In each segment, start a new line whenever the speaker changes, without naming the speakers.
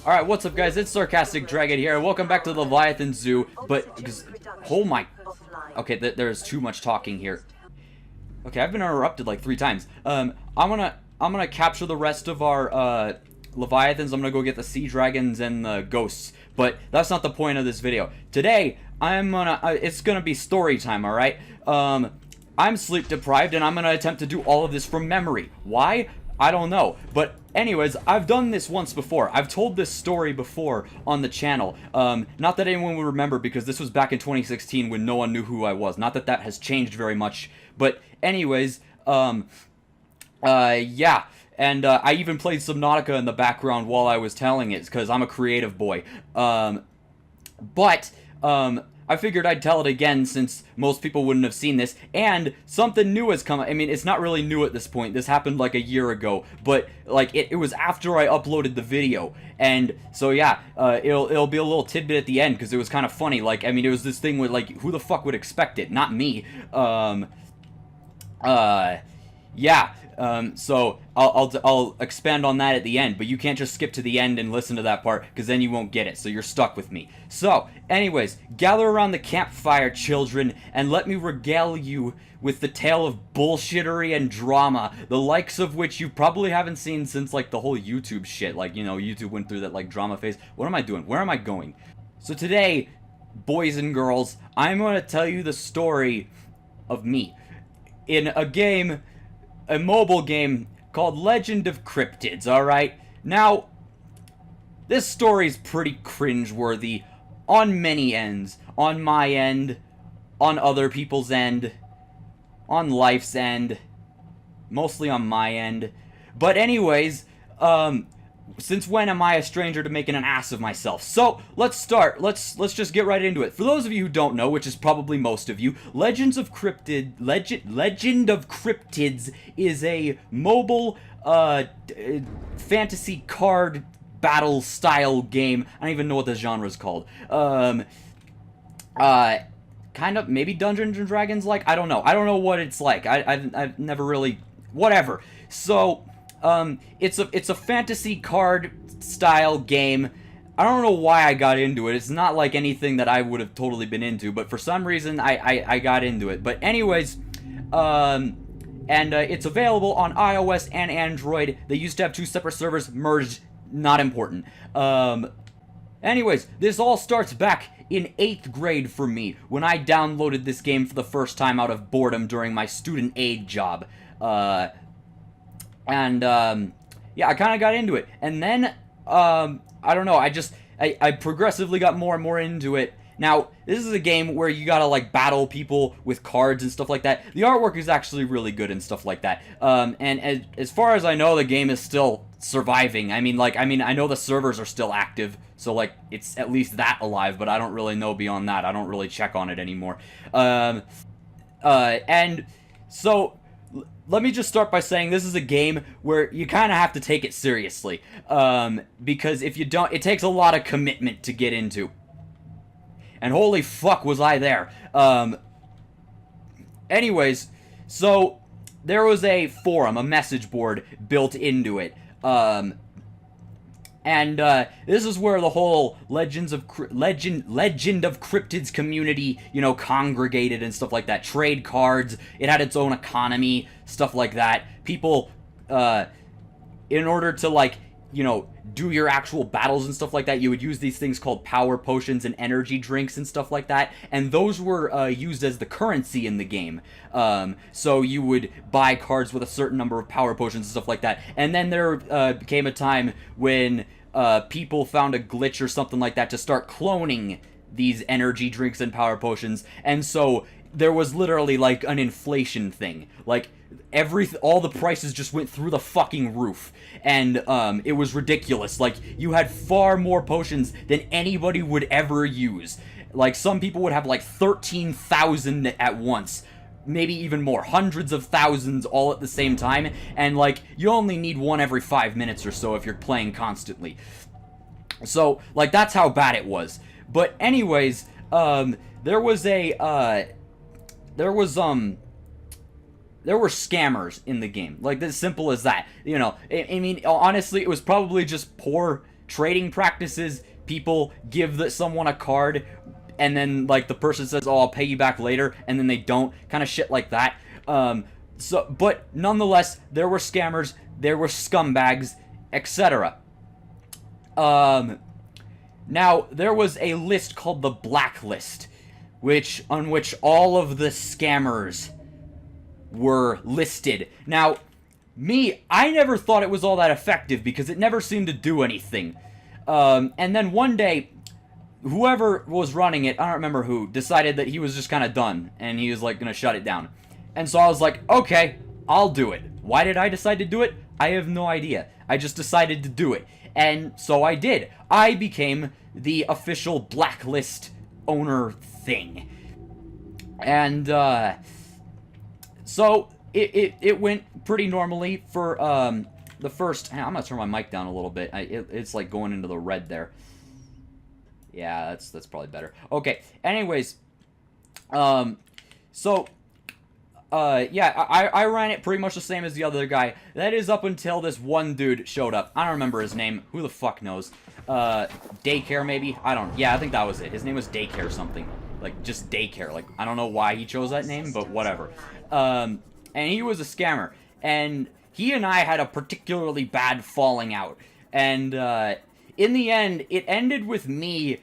Alright, what's up guys, it's Sarcastic Dragon here, and welcome back to the Leviathan Zoo, but, because, oh my, okay, there's too much talking here. Okay, I've been interrupted like 3 times. I'm gonna capture the rest of our, Leviathans. I'm gonna go get the sea dragons and the ghosts, but that's not the point of this video. Today, it's gonna be story time, alright? I'm sleep deprived, and I'm gonna attempt to do all of this from memory. Why? I don't know, but anyways, I've done this once before. I've told this story before on the channel. Not that anyone would remember, because this was back in 2016 when no one knew who I was. Not that that has changed very much, but anyways, yeah. And, I even played Subnautica in the background while I was telling it, because I'm a creative boy. I figured I'd tell it again since most people wouldn't have seen this, and something new has come. I mean, it's not really new at this point. This happened like a year ago, but like it was after I uploaded the video, and so yeah, it'll be a little tidbit at the end because it was kind of funny. Like, I mean, it was this thing with like, who the fuck would expect it? Not me. Yeah. So I'll expand on that at the end, but you can't just skip to the end and listen to that part, because then you won't get it, so you're stuck with me. So, anyways, gather around the campfire, children, and let me regale you with the tale of bullshittery and drama, the likes of which you probably haven't seen since, like, the whole YouTube shit. Like, you know, YouTube went through that, like, drama phase. What am I doing? Where am I going? So today, boys and girls, I'm gonna tell you the story of me in a mobile game called Legend of Cryptids, alright? Now, this story's pretty cringeworthy on many ends. On my end, on other people's end, on life's end, mostly on my end. But anyways, since when am I a stranger to making an ass of myself? So, let's start. Let's just get right into it. For those of you who don't know, which is probably most of you, Legend of Cryptids is a mobile, fantasy card battle style game. I don't even know what the genre is called. Kind of, maybe Dungeons and Dragons like? I don't know. I don't know what it's like. I've never really, whatever. So, it's a fantasy card style game. I don't know why I got into it. It's not like anything that I would have totally been into, but for some reason I got into it. But anyways, it's available on iOS and Android. They used to have 2 separate servers, merged, not important. Anyways, this all starts back in 8th grade for me, when I downloaded this game for the first time out of boredom during my student aid job. Yeah, I kind of got into it, and then, I don't know, I progressively got more and more into it. Now, this is a game where you gotta, like, battle people with cards and stuff like that. The artwork is actually really good and stuff like that, and as far as I know, the game is still surviving. I mean, I know the servers are still active, so, like, it's at least that alive, but I don't really know beyond that. I don't really check on it anymore. And so, let me just start by saying this is a game where you kind of have to take it seriously, because if you don't, it takes a lot of commitment to get into. And holy fuck was I there. Anyways, so there was a forum, a message board built into it. This is where the whole Legend of Cryptids community, you know, congregated and stuff like that. Trade cards, it had its own economy, stuff like that. People, in order to, like, you know, do your actual battles and stuff like that, you would use these things called power potions and energy drinks and stuff like that, and those were used as the currency in the game. So you would buy cards with a certain number of power potions and stuff like that, and then there came a time when people found a glitch or something like that to start cloning these energy drinks and power potions, and so there was literally, like, an inflation thing. Like, all the prices just went through the fucking roof, and it was ridiculous. Like, you had far more potions than anybody would ever use. Like, some people would have like 13,000 at once, maybe even more, hundreds of thousands all at the same time, and like, you only need one every 5 minutes or so if you're playing constantly. So, like, that's how bad it was. But anyways, there were scammers in the game. Like, as simple as that. You know, I mean, honestly, it was probably just poor trading practices. People give someone a card, and then, like, the person says, oh, I'll pay you back later, and then they don't. Kind of shit like that. But nonetheless, there were scammers, there were scumbags, etc. Now, there was a list called the Blacklist, on which all of the scammers were listed. Now, I never thought it was all that effective because it never seemed to do anything. And then one day, whoever was running it, I don't remember who, decided that he was just kind of done, and he was, like, gonna shut it down. And so I was like, okay, I'll do it. Why did I decide to do it? I have no idea. I just decided to do it. And so I did. I became the official Blacklist owner thing. And, so it went pretty normally for, the first... I'm gonna turn my mic down a little bit. It's, like, going into the red there. Yeah, that's probably better. Okay, anyways, yeah, I ran it pretty much the same as the other guy. That is up until this one dude showed up. I don't remember his name. Who the fuck knows? Daycare, maybe? Yeah, I think that was it. His name was Daycare something. Like, just Daycare. Like, I don't know why he chose that name, but whatever. And he was a scammer. And he and I had a particularly bad falling out. And, in the end, it ended with me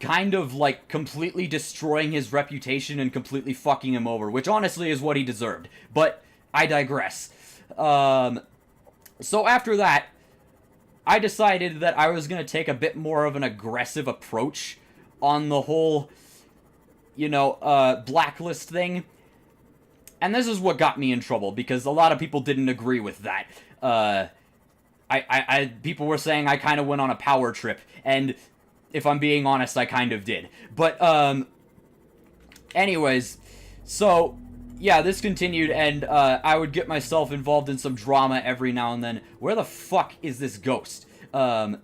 kind of, like, completely destroying his reputation and completely fucking him over, which honestly is what he deserved. But I digress. So after that, I decided that I was going to take a bit more of an aggressive approach on the whole, you know, Blacklist thing. And this is what got me in trouble, because a lot of people didn't agree with that. People were saying I kind of went on a power trip, and if I'm being honest, I kind of did. But, anyways, so, yeah, this continued, and, I would get myself involved in some drama every now and then. Where the fuck is this ghost? I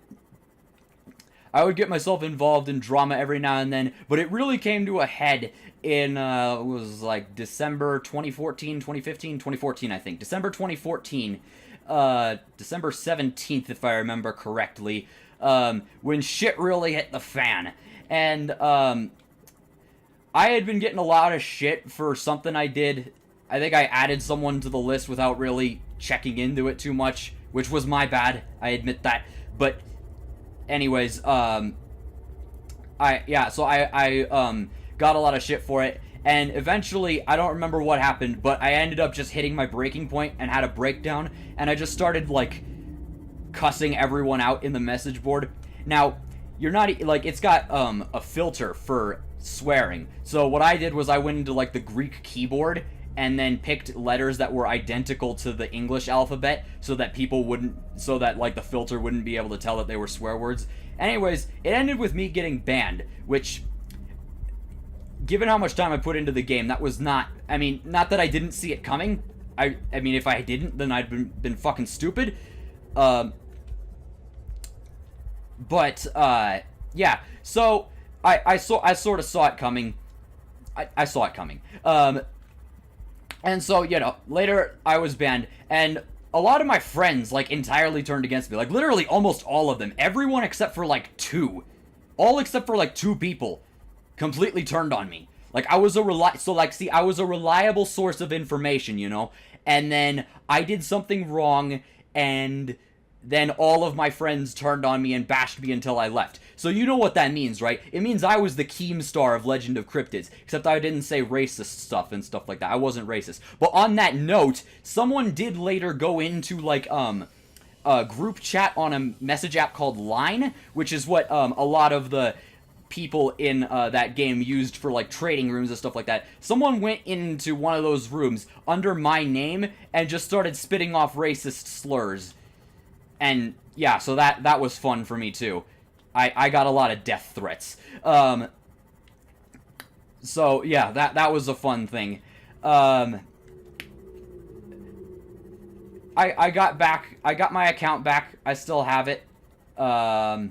would get myself involved in drama every now and then, but it really came to a head in, it was, like, December 2014, 2015, 2014, I think. December 2014. December 17th, if I remember correctly, when shit really hit the fan. And, I had been getting a lot of shit for something I did. I think I added someone to the list without really checking into it too much, which was my bad, I admit that. But, anyways, I got a lot of shit for it. And eventually, I don't remember what happened, but I ended up just hitting my breaking point and had a breakdown, and I just started, like, cussing everyone out in the message board. Now, you're not, like, it's got, a filter for swearing. So what I did was I went into, like, the Greek keyboard, and then picked letters that were identical to the English alphabet, so that like, the filter wouldn't be able to tell that they were swear words. Anyways, it ended with me getting banned, which, given how much time I put into the game, that was not... I mean, not that I didn't see it coming. I mean, if I didn't, then I'd been fucking stupid. Yeah. So, I sort of saw it coming. I saw it coming. And so, you know, later I was banned, and a lot of my friends, like, entirely turned against me. Like, literally almost all of them. Everyone except for, like, two. All except for, like, two people completely turned on me. Like, I was a reliable source of information, you know? And then I did something wrong, and then all of my friends turned on me and bashed me until I left. So you know what that means, right? It means I was the Keemstar of Legend of Cryptids, except I didn't say racist stuff and stuff like that. I wasn't racist. But on that note, someone did later go into, like, a group chat on a message app called Line, which is what, a lot of the people in, that game used for, like, trading rooms and stuff like that. Someone went into one of those rooms under my name and just started spitting off racist slurs. And, yeah, so that was fun for me, too. I got a lot of death threats. So, yeah, that was a fun thing. I got my account back. I still have it. I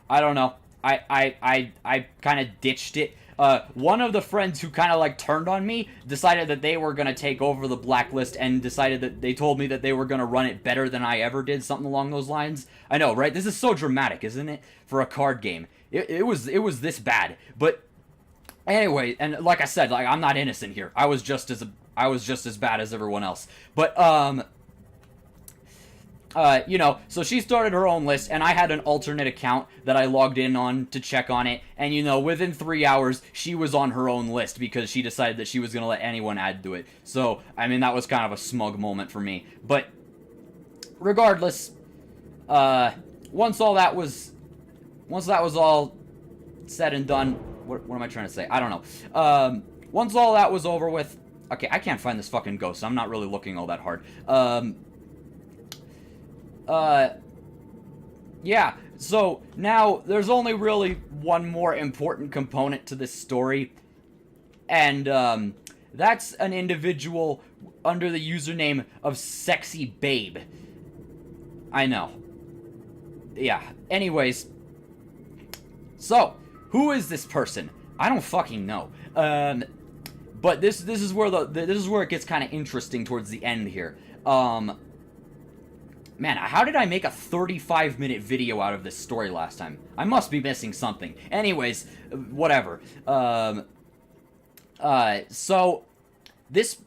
don't know. I kind of ditched it. one of the friends who kind of like turned on me decided that they were going to take over the blacklist and decided that they told me that they were going to run it better than I ever did, something along those lines. I know, right? This is so dramatic, isn't it? For a card game. It was this bad. But anyway, and like I said, like I'm not innocent here. I was just as bad as everyone else. But you know, so she started her own list, and I had an alternate account that I logged in on to check on it, and, you know, within 3 hours, she was on her own list because she decided that she was going to let anyone add to it. So, I mean, that was kind of a smug moment for me. But, regardless, once that was all said and done, what am I trying to say? I don't know. Once all that was over with, okay, I can't find this fucking ghost, so I'm not really looking all that hard. Yeah, so now there's only really one more important component to this story, and, that's an individual under the username of Sexy Babe. I know. Yeah, anyways. So, who is this person? I don't fucking know. But this is where it gets kind of interesting towards the end here. Man, how did I make a 35-minute video out of this story last time? I must be missing something. Anyways, whatever. So, this,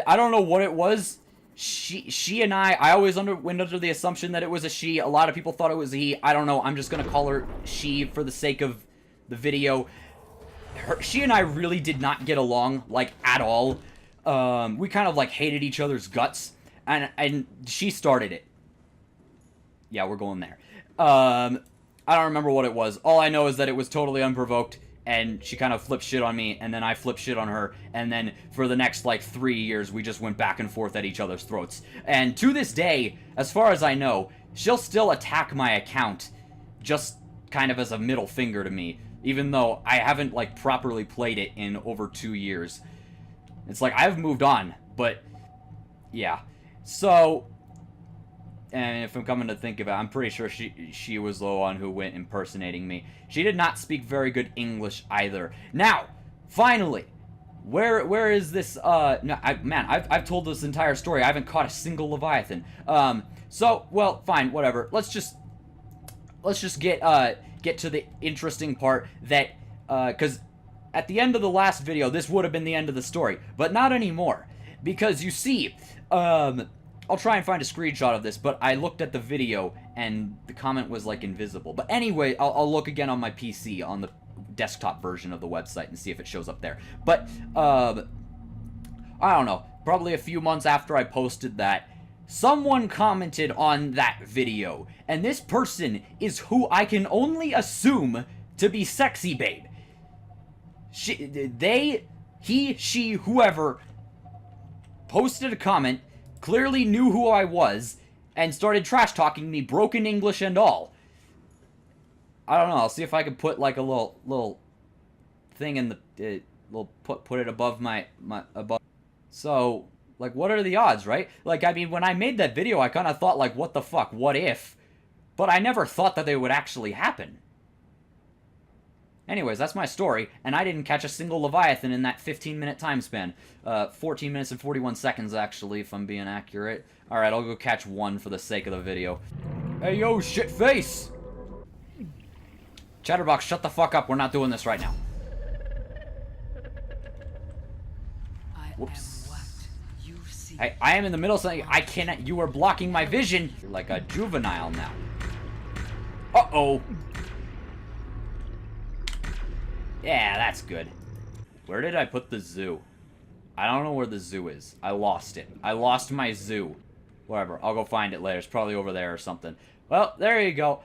I don't know what it was. She and I always went under the assumption that it was a she. A lot of people thought it was a he. I don't know. I'm just gonna call her she for the sake of the video. She and I really did not get along, like, at all. We kind of, like, hated each other's guts. And she started it. Yeah, we're going there. I don't remember what it was. All I know is that it was totally unprovoked, and she kind of flipped shit on me, and then I flipped shit on her, and then for the next, like, 3 years, we just went back and forth at each other's throats. And to this day, as far as I know, she'll still attack my account, just kind of as a middle finger to me, even though I haven't, like, properly played it in over 2 years. It's like, I've moved on, but, yeah. So, and if I'm coming to think of it, I'm pretty sure she was the one who went impersonating me. She did not speak very good English either. Now, finally, where is this, no, I've told this entire story. I haven't caught a single Leviathan. So, well, fine, whatever. Let's just get to the interesting part that, cause at the end of the last video, this would have been the end of the story, but not anymore. Because you see, I'll try and find a screenshot of this, but I looked at the video, and the comment was, like, invisible. But anyway, I'll look again on my PC, on the desktop version of the website, and see if it shows up there. But, I don't know, probably a few months after I posted that, someone commented on that video, and this person is who I can only assume to be Sexy Babe. She, whoever, posted a comment, clearly knew who I was, and started trash-talking me, broken English and all. I don't know, I'll see if I can put, like, a little thing in the, put it above above. So, like, what are the odds, right? Like, I mean, when I made that video, I kind of thought, like, what the fuck, what if? But I never thought that they would actually happen. Anyways, that's my story, and I didn't catch a single Leviathan in that 15-minute time span. 14 minutes and 41 seconds, actually, if I'm being accurate. Alright, I'll go catch one for the sake of the video. Hey, yo, shitface! Chatterbox, shut the fuck up. We're not doing this right now. Whoops. Hey, I am in the middle of something. I cannot. You are blocking my vision. You're like a juvenile now. Uh-oh. Yeah, that's good. Where did I put the zoo? I don't know where the zoo is. I lost it. I lost my zoo. Whatever. I'll go find it later. It's probably over there or something. Well, there you go.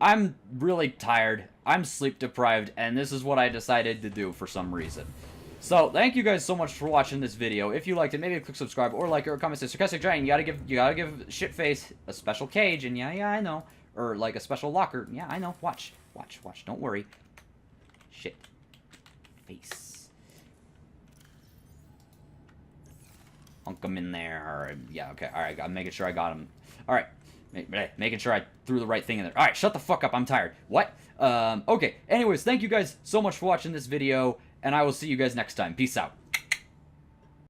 I'm really tired. I'm sleep deprived, and this is what I decided to do for some reason. So, thank you guys so much for watching this video. If you liked it, maybe click subscribe or like it or comment. Say Sarcastic Dragon. You gotta give Shitface a special cage, and yeah, I know. Or like a special locker. Yeah, I know. Watch. Don't worry. Shit. Face. Hunk them in there. Yeah, okay. All right, I'm making sure I got them. All right. Making sure I threw the right thing in there. All right, shut the fuck up. I'm tired. What? Okay. Anyways, thank you guys so much for watching this video, and I will see you guys next time. Peace out.